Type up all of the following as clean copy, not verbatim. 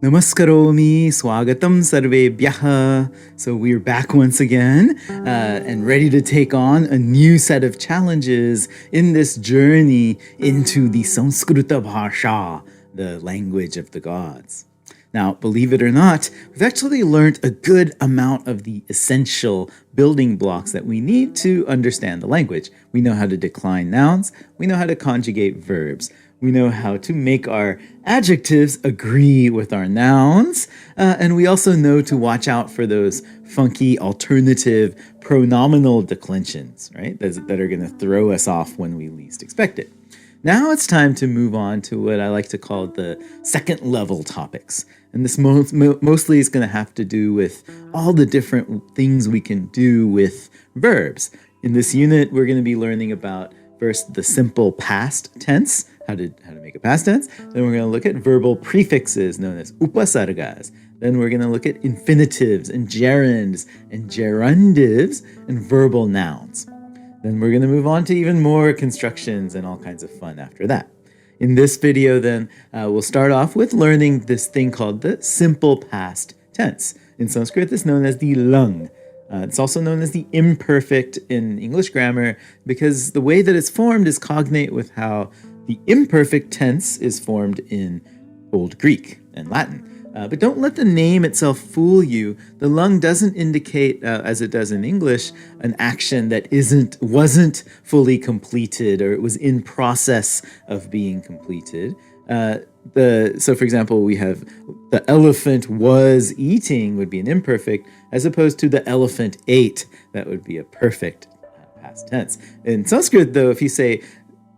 Namaskaromi, swagatam sarvebhyah. So we're back once again and ready to take on a new set of challenges in this journey into the Sanskrita Bhasha, the language of the gods. Now, believe it or not, we've actually learned a good amount of the essential building blocks that we need to understand the language. We know how to decline nouns, we know how to conjugate verbs, we know how to make our adjectives agree with our nouns, and we also know to watch out for those funky alternative pronominal declensions, right? That are going to throw us off when we least expect it. Now it's time to move on to what I like to call the second level topics. And this mostly is going to have to do with all the different things we can do with verbs. In this unit, we're going to be learning about first the simple past tense, how to make a past tense. Then we're going to look at verbal prefixes known as upasargas. Then we're going to look at infinitives and gerunds and gerundives and verbal nouns. Then we're going to move on to even more constructions and all kinds of fun after that. In this video, then, we'll start off with learning this thing called the simple past tense. In Sanskrit, it's known as the lung. It's also known as the imperfect in English grammar because the way that it's formed is cognate with how the imperfect tense is formed in Old Greek and Latin. But don't let the name itself fool you. The lung doesn't indicate, as it does in English, an action that wasn't fully completed or it was in process of being completed. So, for example, we have the elephant was eating would be an imperfect, as opposed to the elephant ate. That would be a perfect past tense. In Sanskrit, though, if you say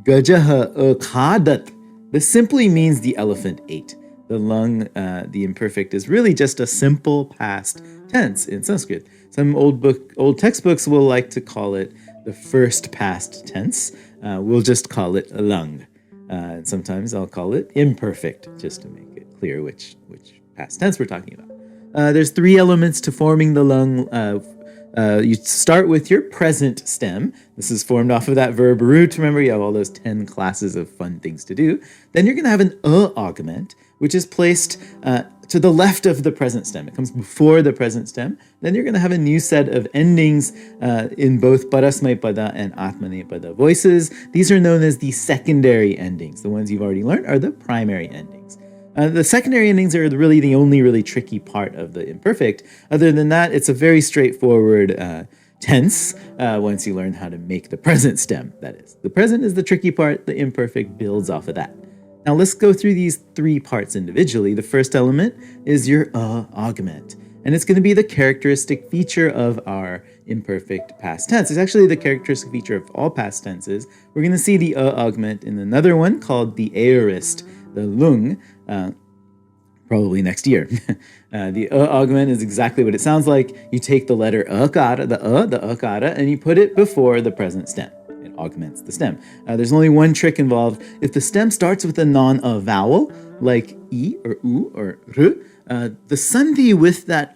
gajaha akhadat, this simply means the elephant ate. The lung, the imperfect, is really just a simple past tense in Sanskrit. Some old textbooks will like to call it the first past tense. We'll just call it lung. And sometimes I'll call it imperfect, just to make it clear which past tense we're talking about. There's three elements to forming the lung. You start with your present stem. This is formed off of that verb root. Remember, you have all those 10 classes of fun things to do. Then you're going to have an augment, which is placed to the left of the present stem. It comes before the present stem. Then you're going to have a new set of endings in both parasmaipada and atmanipada voices. These are known as the secondary endings. The ones you've already learned are the primary endings. The secondary endings are really the only really tricky part of the imperfect. Other than that, it's a very straightforward tense once you learn how to make the present stem, that is. The present is the tricky part. The imperfect builds off of that. Now let's go through these three parts individually. The first element is your augment. And it's going to be the characteristic feature of our imperfect past tense. It's actually the characteristic feature of all past tenses. We're going to see the augment in another one called the Aerist, the lung, probably next year. The augment is exactly what it sounds like. You take the letter akara, the akara, and you put it before the present stem. It augments the stem. There's only one trick involved. If the stem starts with a non-vowel, like I or U or R, the sandhi with that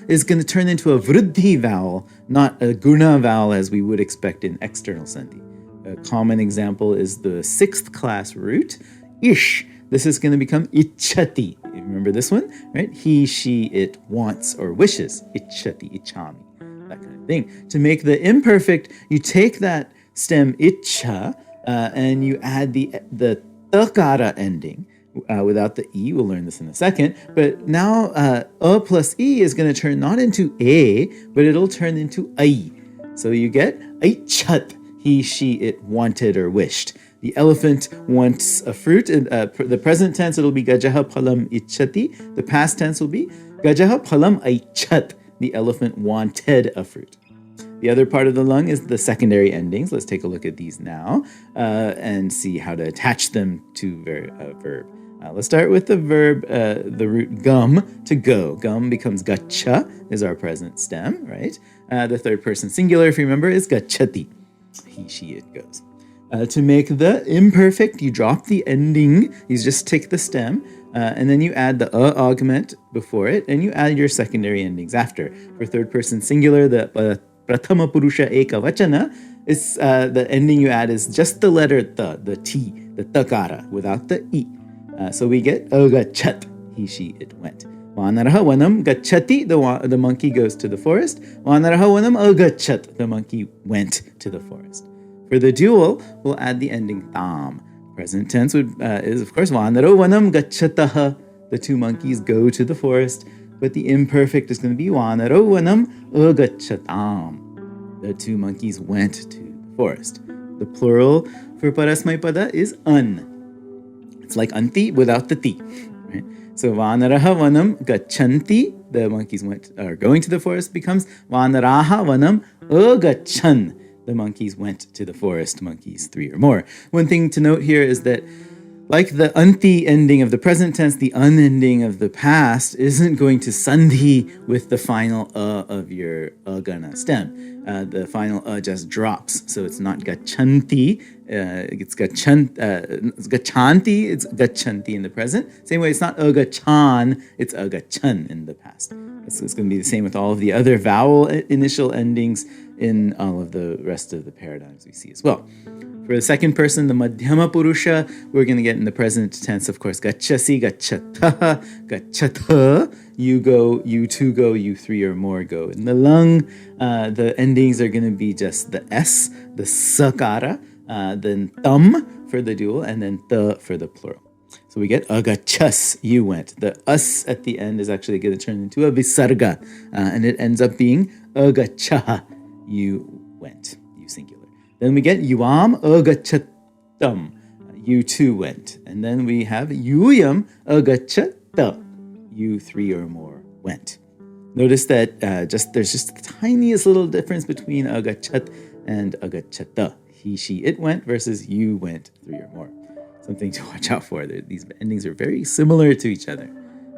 is going to turn into a vriddhi vowel, not a guna vowel as we would expect in external sandhi. A common example is the 6th class root, ish. This is going to become ichati. You remember this one, right? He, she, it wants or wishes. Ichati, ichami, that kind of thing. To make the imperfect, you take that stem icha and you add the takara ending without the e. We'll learn this in a second. But now a plus e is going to turn not into a, but it'll turn into ai. So you get aichat. He, she, it wanted or wished. The elephant wants a fruit. In the present tense, it'll be gajaha phalam ichati. The past tense will be gajaha phalam aichat. The elephant wanted a fruit. The other part of the lung is the secondary endings. Let's take a look at these now and see how to attach them to a verb. Let's start with the verb, the root gum, to go. Gum becomes gacha, is our present stem, right? The third person singular, if you remember, is gachati. He, she, it goes. To make the imperfect, you drop the ending. You just take the stem, and then you add the augment before it, and you add your secondary endings after. For third person singular, the prathama purusha ekavachana, is the ending you add is just the letter the T, the takara, without the E. So we get agachat. he, she, it went. Vanaraha vanam gacchati, the monkey goes to the forest. Vanaraha vanam agachat, the monkey went to the forest. For the dual, we'll add the ending tam. Present tense is, of course, vanaro vanam gacchataha, the two monkeys go to the forest. But the imperfect is going to be vanaro vanam agachatam, the two monkeys went to the forest. The plural for parasmaipada is an. It's like anti without the ti. Right? So vanaraha vanam gachanti, the monkeys are going to the forest, becomes vanaraha vanam agachan, the monkeys went to the forest, monkeys 3 or more. One thing to note here is that like the anti ending of the present tense, the un ending of the past isn't going to sandhi with the final of your agana stem. The final just drops, so it's not gachanti. It's gachanti. It's gachanti in the present. Same way, it's not agachan. It's agachan in the past. It's going to be the same with all of the other vowel initial endings in all of the rest of the paradigms we see as well. For the second person, the Madhyama Purusha, we're going to get in the present tense, of course, gacchasi, gacchataha, gachatha, you go, you two go, you 3 or more go. In the lung, the endings are going to be just the S, the sakara, then tam for the dual, and then the for the plural. So we get agachas, you went. The us at the end is actually going to turn into a visarga, and it ends up being agachaha, you went, you singular. Then we get yuam agachatam, you 2 went. And then we have yuyam agachata, you 3 or more went. Notice that there's just the tiniest little difference between agachat and agachata. He, she, it went versus you went 3 or more. Something to watch out for. These endings are very similar to each other.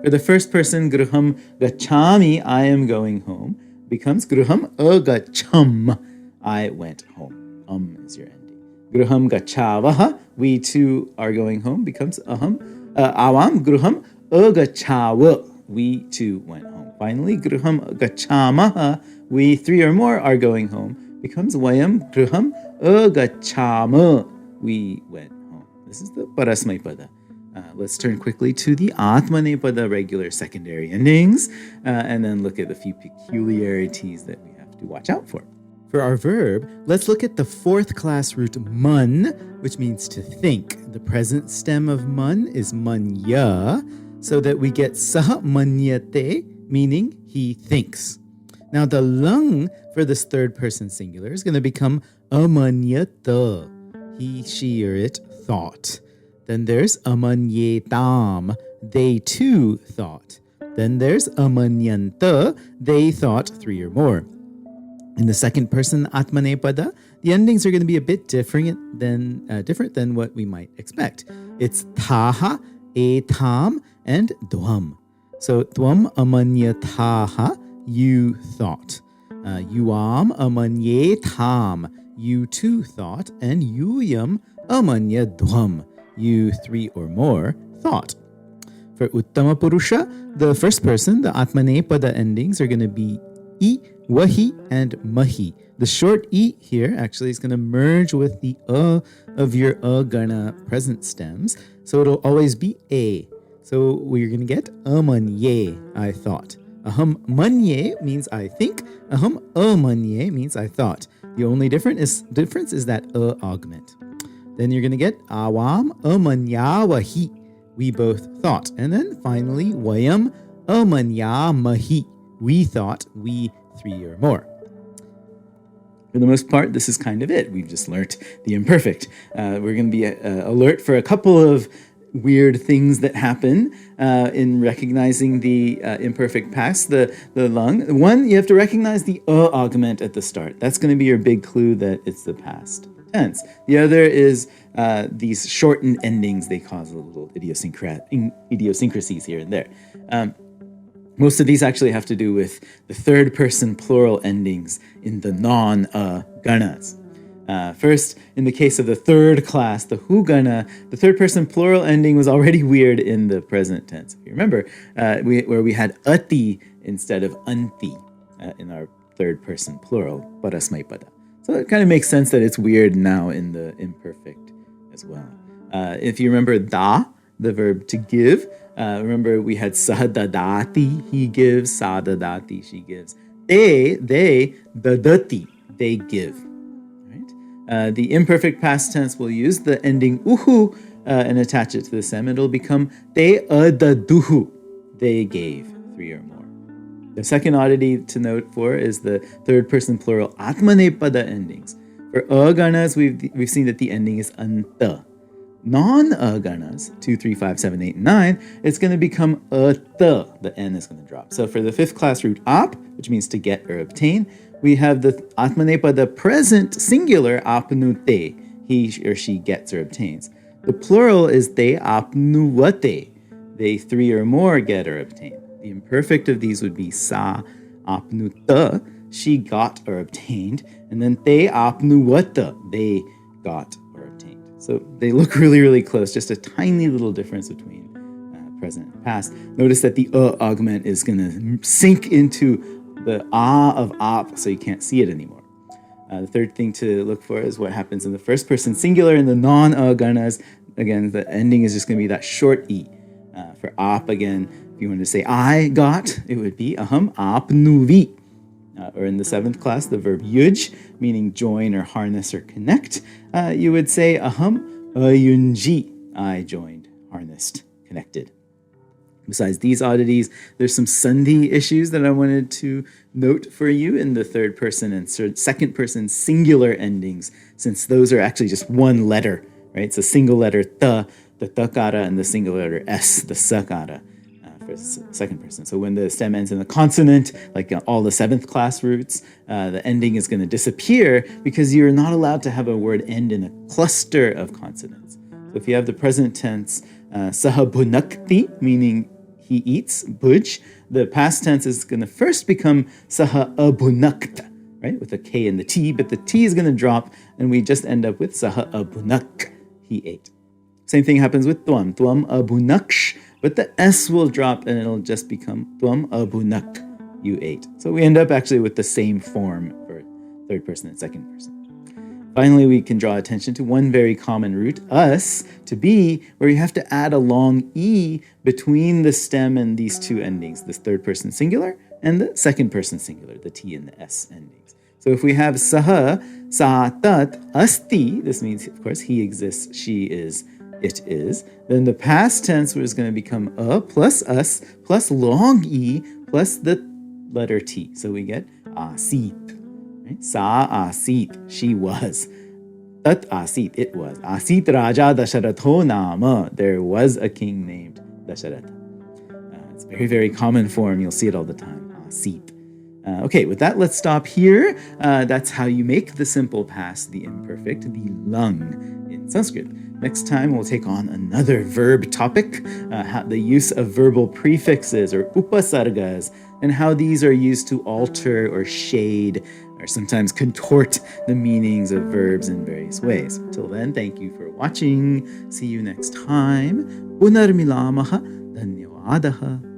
For the first person, gruham gachami, I am going home, becomes gruham agacham, I went home. Is your ending. Gruham gachavaha, we 2 are going home, becomes avam gruham agachawa, we 2 went home. Finally, gruham gachamaha, we 3 or more are going home, becomes vayam gruham agachama, we went home. This is the parasmaipada. Let's turn quickly to the Atmanepada regular secondary endings, and then look at a few peculiarities that we have to watch out for. For our verb, let's look at the 4th class root man, which means to think. The present stem of man is manya, so that we get saha manyate, meaning he thinks. Now the lung for this third person singular is going to become amanyata, he, she, or it thought. Then there's amanyetam, they too thought. Then there's amanyanta, they thought 3 or more. In the second person Atmanepada, the endings are going to be a bit different than what we might expect. It's taha, etam, and dwam. So dwam amanyataha, you thought. Yuam amanyetam, you too thought. And yuyam amanyadwam, you 3 or more thought. For Uttama Purusha, the first person, the Atmanepada endings are going to be I, wahi, and mahi. The short E here actually is going to merge with the of your agana present stems. So it'll always be a. So we're going to get amanye, I thought. Aham manye means I think. Aham amanye means I thought. The only difference is that augment. Then you're going to get awam amanyawahi. We both thought. And then finally, wayam amanyamahi. We thought, we 3 or more. For the most part, this is kind of it. We've just learnt the imperfect. We're going to be alert for a couple of weird things that happen in recognizing the imperfect past, the lung. One, you have to recognize the augment at the start. That's going to be your big clue that it's the past tense. The other is these shortened endings. They cause a little idiosyncrasies here and there. Most of these actually have to do with the third person plural endings in the non-ganas. First, in the case of the third class, the hu-gana, the third person plural ending was already weird in the present tense. If you remember, where we had ati instead of anti in our third person plural, parasmaipada. So it kind of makes sense that it's weird now in the imperfect as well. If you remember da, the verb to give. Remember, we had sadadati, he gives, sadadati, she gives. They, dadati, they give. Right? The imperfect past tense will use the ending uhu and attach it to the stem. It'll become they adaduhu, they gave, 3 or more. The second oddity to note for is the third person plural atmanepada endings. For aganas, we've seen that the ending is anta. Non-aganas, 2, 3, 5, 7, 8, and 9, it's going to become ata. The N is going to drop. So for the fifth class root ap, which means to get or obtain, we have the atmanepada present singular apnute. He or she gets or obtains. The plural is they apnuate. They 3 or more get or obtain. The imperfect of these would be sa apnuta, she got or obtained, and then te apnuata, they got or obtained. So they look really, really close, just a tiny little difference between present and past. Notice that the augment is going to sink into the of ap, so you can't see it anymore. The third thing to look for is what happens in the first person singular and the non-aganas. Again, the ending is just going to be that short e. For ap, again, if you wanted to say I got, it would be aham apnuvi. Or in the seventh class, the verb yuj, meaning join or harness or connect, you would say aham ayunji, I joined, harnessed, connected. Besides these oddities, there's some sandhi issues that I wanted to note for you in the third person and second person singular endings, since those are actually just one letter, right? It's a single letter ta, the takara, and the single letter s, the sakara. For second person. So when the stem ends in a consonant, like all the seventh class roots, the ending is going to disappear because you're not allowed to have a word end in a cluster of consonants. So if you have the present tense, sahabunakti, meaning he eats, buj, the past tense is going to first become sahabunakta, right, with a K and the T, but the T is going to drop and we just end up with sahabunak, he ate. Same thing happens with tuam abunaksh, but the S will drop and it'll just become tuam abunak, you ate. So we end up actually with the same form for third person and second person. Finally, we can draw attention to one very common root, us, to be, where you have to add a long E between the stem and these two endings, this third person singular and the second person singular, the T and the S endings. So if we have saha, sa, tat, asti, this means, of course, he exists, she is, it is, then the past tense is going to become a plus us plus long E plus the letter T. So we get asit. Right? Sa asit, she was. Tat asit, it was. Asit Raja Dasharatho Nama, there was a king named Dasharatha. It's a very, very common form. You'll see it all the time. Asit. Okay, with that, let's stop here. That's how you make the simple past, the imperfect, the lung in Sanskrit. Next time, we'll take on another verb topic, the use of verbal prefixes or upasargas, and how these are used to alter or shade or sometimes contort the meanings of verbs in various ways. Till then, thank you for watching. See you next time. Punarmilamaha. Dhanyawadaha.